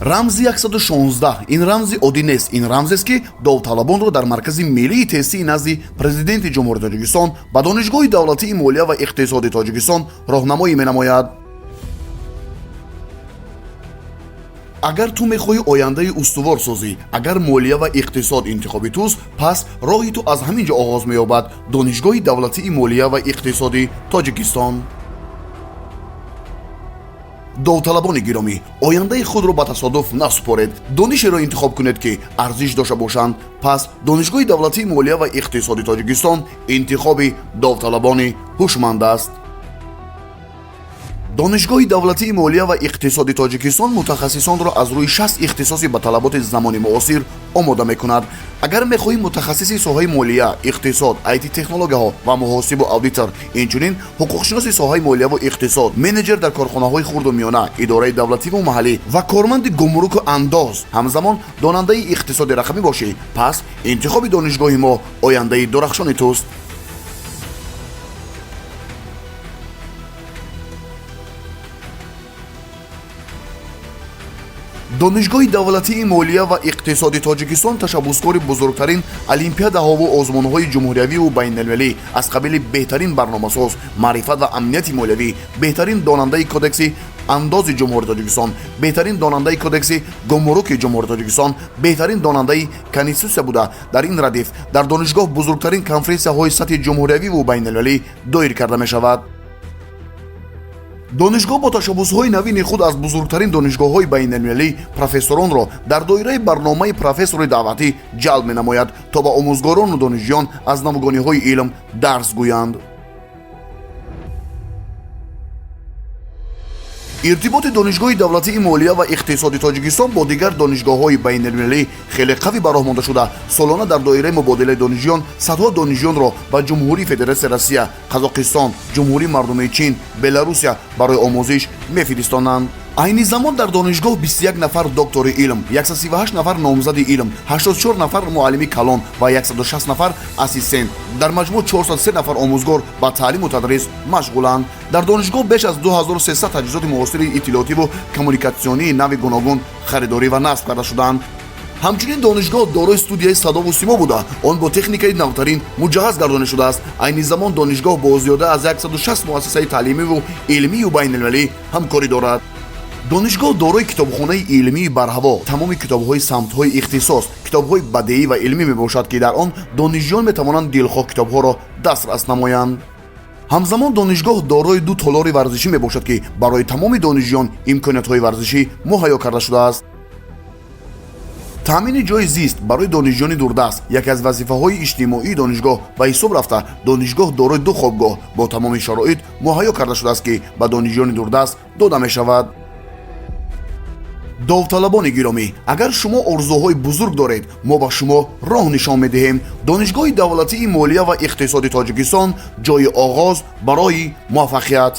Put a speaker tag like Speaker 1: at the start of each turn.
Speaker 1: рамзи 116 ин рамзи оддӣ нест. ин рамзест ки довталабонро дар маркази миллии тестии назди президенти ҷумҳурии тоҷикистон ба донишгоҳи давлатии молия ва иқтисоди тоҷикистон роҳнамоӣ менамояд. агар ту мехоҳӣ ояндаи устуворсозӣ, агар молия ва иқтисод интихоби туст, пас роҳи ту аз ҳамин ҷо оғоз меёбад. донишгоҳи давлатии молия ва иқтисоди тоҷикистон. довталабони гиромӣ, ояндаи худро ба тасодуф насупоред. донишеро интихоб кунед ки арзиш дошта бошанд. пас донишгоҳи давлатии молия ва иқтисоди тоҷикистон интихоби довталабони ҳушманд аст. донишгоҳи давлатии молия ва иқтисоди тоҷикистон мутахассисонро аз рӯи 60 ихтисоси ба талаботи замони муосир омода мекунад. агар мехоҳӣ мутахассиси соҳаи молия, иқтисод, IT технологияҳо ва муҳосибу аудитор, инчунин ҳуқуқшиноси соҳаи молия ва иқтисод, менеҷер дар корхонаҳои хурду миёна, идораи давлативу маҳаллӣ ва корманди гумруку андоз ҳамзамон донандаи иқтисоди рақамӣ бошӣ, пас интихоби донишгоҳи мо ояндаи дурахшони туст. донишгоҳи давлатии молия ва иқтисоди тоҷикистон ташаббускори бузургтарин олимпиадаҳову озмунҳои ҷумҳуриявиву байналмилалӣ аз қабили беҳтарин барномасоз, маърифат ва амнияти молиявӣ, беҳтарин донандаи кодекси андози ҷумҳурии тоҷикистон, беҳтарин донандаи кодекси гумруки ҷумҳурии тоҷикистон, беҳтарин донандаи конститутсия буда дар ин радиф дар донишгоҳ бузургтарин конференсияҳои сатҳи ҷумҳуриявиву байналмилалӣ доир карда мешавад. донишгоҳ бо ташаббусҳои навини худ аз бузургтарин донишгоҳҳои байналмилалӣ профессоронро дар доираи барномаи профессори даъватӣ ҷалб менамояд, то ба омӯзгорону донишҷӯён аз навгониҳои илм дарс гӯянд. иртиботи донишгоҳи давлатии молия ва иқтисоди тоҷикистон бо дигар донишгоҳҳои байналмилалӣ хеле қавӣ бароҳ монда шуда, солона дар доираи мубодилаи донишҷӯён садҳо донишҷӯёнро ба ҷумҳурии федератсияи Россия, Қазоқистон, ҷумҳурии мардумии Чин, Беларусия барои омӯзиш мефиристонанд. айни замон дар донишгоҳ 21 нафар доктори илм, 138 нафар номзади илм, 84 нафар муаллими калон ва 160 нафар ассистент, дар маҷмӯъ 403 нафар омӯзгор ба таълиму тадрис машғуланд. дар донишгоҳ беш аз 2300 таҷҳизоти муосири иттилоотиву коммуникатсионии нави гуногун харидорӣ ва насб карда шуданд. ҳамчунин донишгоҳ дорои студияи садову симо буда, он бо техникаи навтарин муҷаҳҳаз гардонида шудааст. айни замон донишгоҳ бо зиёда аз 160 муассисаи таълимиву илмию байналмилалӣ ҳамкорӣ дорад. донишгоҳ дорои китобхонаи илмии барҳаво, тамоми китобҳои самтҳои ихтисос, китобҳои бадеӣ ва илмӣ мебошад, ки дар он донишҷӯён метавонанд дилхоҳ китобҳоро дастрас намоянд. ҳамзамон донишгоҳ дорои 2 толори варзишӣ мебошад, ки барои тамоми донишҷӯён имкониятҳои варзишӣ муҳайё карда шудааст. таъмини ҷойи зист барои донишҷӯёни дурдаст яке аз вазифаҳои иҷтимоии донишгоҳ ба ҳисоб рафта, донишгоҳ дорои 2 хобгоҳ бо тамоми шароит муҳайё карда шудааст, ки ба донишҷӯёни дурдаст дода мешавад. довталабони гиромӣ, агар шумо орзуҳои бузург доред, мо ба шумо роҳ нишон медиҳем. донишгоҳи давлатии молия ва иқтисоди тоҷикистон ҷойи оғоз барои муваффақият.